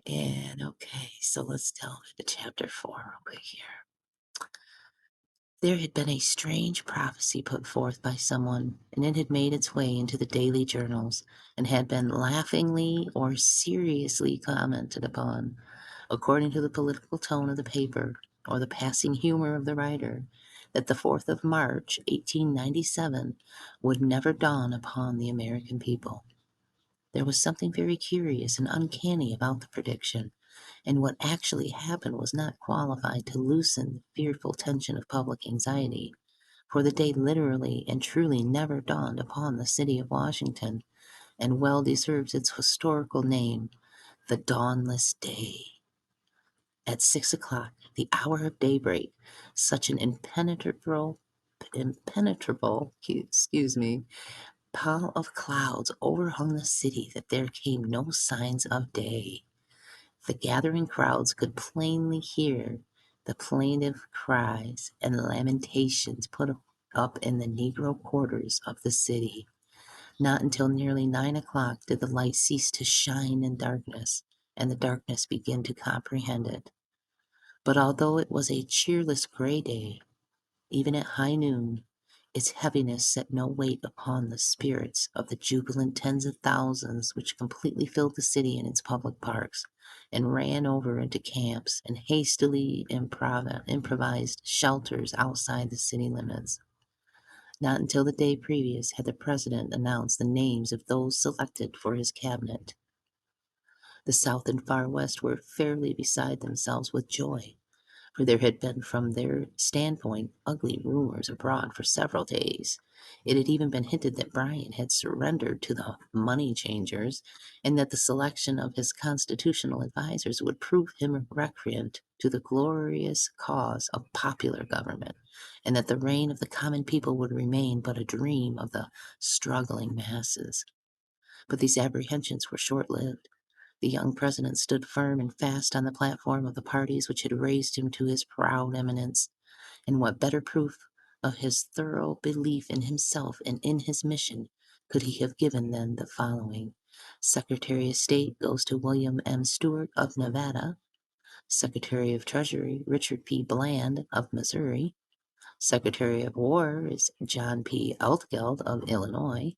And okay, so let's delve into chapter 4 real quick here. There had been a strange prophecy put forth by someone, and it had made its way into the daily journals, and had been laughingly or seriously commented upon, according to the political tone of the paper, or the passing humor of the writer, that the 4th of March, 1897, would never dawn upon the American people. There was something very curious and uncanny about the prediction, and what actually happened was not qualified to loosen the fearful tension of public anxiety, for the day literally and truly never dawned upon the city of Washington, and well deserves its historical name, the Dawnless Day. At 6 o'clock, the hour of daybreak, such an impenetrable, pall of clouds overhung the city that there came no signs of day. The gathering crowds could plainly hear the plaintive cries and lamentations put up in the negro quarters of the city. Not until nearly 9 o'clock did the light cease to shine in darkness, and the darkness begin to comprehend it. But although it was a cheerless gray day, even at high noon, its heaviness set no weight upon the spirits of the jubilant tens of thousands which completely filled the city and its public parks, and ran over into camps and hastily improvised shelters outside the city limits. Not until the day previous had the president announced the names of those selected for his cabinet. The South and Far West were fairly beside themselves with joy, for there had been from their standpoint ugly rumors abroad for several days. It had even been hinted that Bryan had surrendered to the money changers, and that the selection of his constitutional advisers would prove him recreant to the glorious cause of popular government, and that the reign of the common people would remain but a dream of the struggling masses. But these apprehensions were short-lived. The young president stood firm and fast on the platform of the parties which had raised him to his proud eminence, and what better proof of his thorough belief in himself and in his mission could he have given than the following? Secretary of State goes to William M. Stewart of Nevada. Secretary of Treasury Richard P. Bland of Missouri. Secretary of War is John P. Altgeld of Illinois.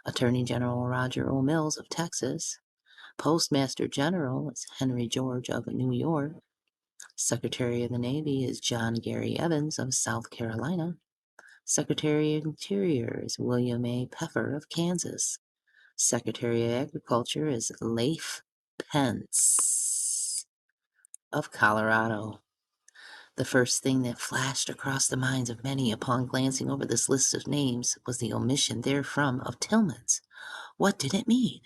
Attorney General Roger O. Mills of Texas. Postmaster General is Henry George of New York. Secretary of the Navy is John Gary Evans of South Carolina. Secretary of Interior is William A. Peffer of Kansas. Secretary of Agriculture is Leif Pence of Colorado. The first thing that flashed across the minds of many upon glancing over this list of names was the omission therefrom of Tillman's. What did it mean?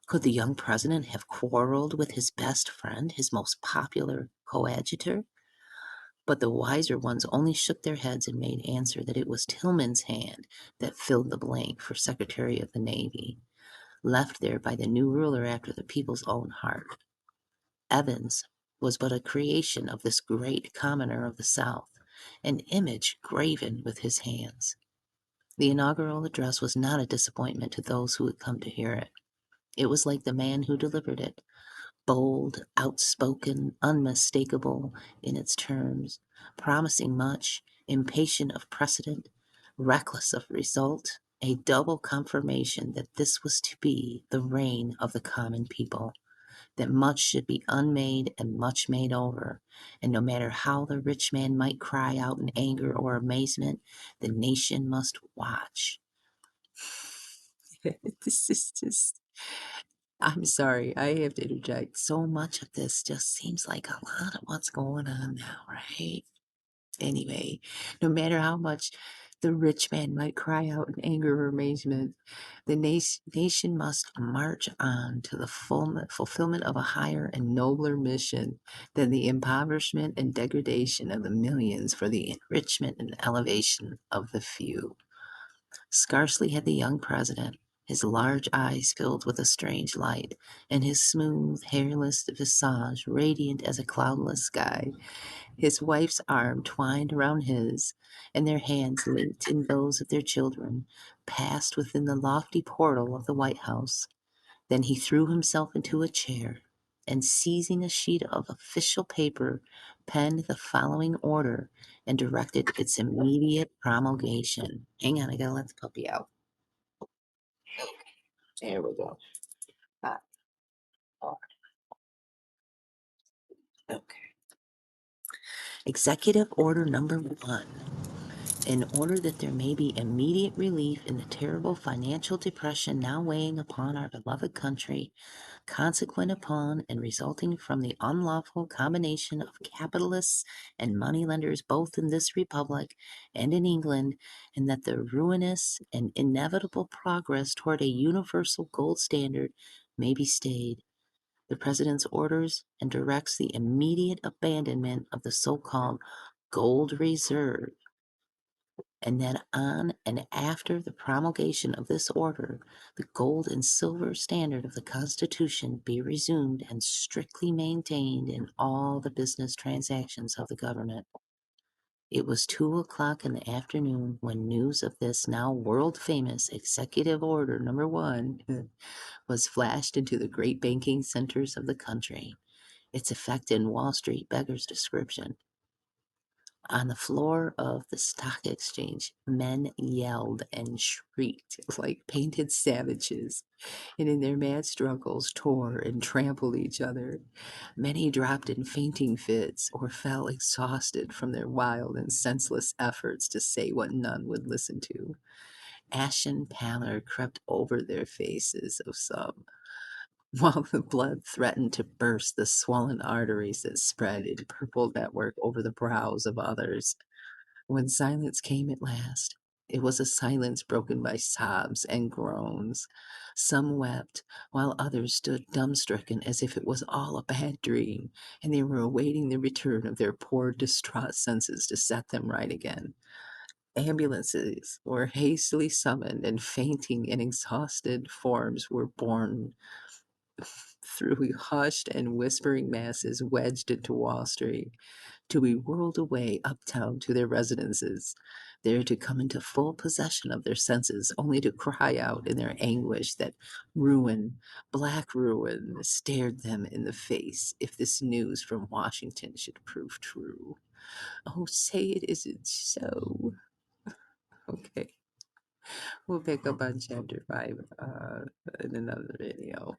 Could the young president have quarreled with his best friend, his most popular coadjutor? But the wiser ones only shook their heads and made answer that it was Tillman's hand that filled the blank for Secretary of the Navy, left there by the new ruler after the people's own heart. Evans was but a creation of this great commoner of the South, an image graven with his hands. The inaugural address was not a disappointment to those who had come to hear it. It was like the man who delivered it, bold, outspoken, unmistakable in its terms, promising much, impatient of precedent, reckless of result, a double confirmation that this was to be the reign of the common people, that much should be unmade and much made over, and no matter how the rich man might cry out in anger or amazement, the nation must watch. This is just I'm sorry, I have to interject. So much of this just seems like a lot of what's going on now, right? Anyway, no matter how much the rich man might cry out in anger or amazement, the nation must march on to the fulfillment of a higher and nobler mission than the impoverishment and degradation of the millions for the enrichment and elevation of the few. Scarcely had the young president, his large eyes filled with a strange light, and his smooth, hairless visage radiant as a cloudless sky, his wife's arm twined around his, and their hands linked in those of their children, passed within the lofty portal of the White House. Then he threw himself into a chair, and seizing a sheet of official paper, penned the following order and directed its immediate promulgation. Hang on, I gotta let the puppy out. There we go. Ah, oh, okay. Executive Order Number 1. In order that there may be immediate relief in the terrible financial depression now weighing upon our beloved country, consequent upon and resulting from the unlawful combination of capitalists and moneylenders both in this republic and in England, and that the ruinous and inevitable progress toward a universal gold standard may be stayed. The President's orders and directs the immediate abandonment of the so-called gold reserve, and that on and after the promulgation of this order, the gold and silver standard of the Constitution be resumed and strictly maintained in all the business transactions of the government. It was 2 o'clock in the afternoon when news of this now world-famous Executive Order Number 1 was flashed into the great banking centers of the country. Its effect in Wall Street beggars description. On the floor of the stock exchange, men yelled and shrieked like painted savages, and in their mad struggles tore and trampled each other. Many dropped in fainting fits or fell exhausted from their wild and senseless efforts to say what none would listen to. Ashen pallor crept over their faces of some, while the blood threatened to burst the swollen arteries that spread in purple network over the brows of others. When silence came at last, it was a silence broken by sobs and groans. Some wept, while others stood dumbstricken as if it was all a bad dream, and they were awaiting the return of their poor distraught senses to set them right again. Ambulances were hastily summoned, and fainting and exhausted forms were borne through hushed and whispering masses wedged into Wall Street, to be whirled away uptown to their residences, there to come into full possession of their senses, only to cry out in their anguish that ruin, black ruin, stared them in the face if this news from Washington should prove true. Oh, say it isn't so. Okay, we'll pick up on chapter 5 in another video.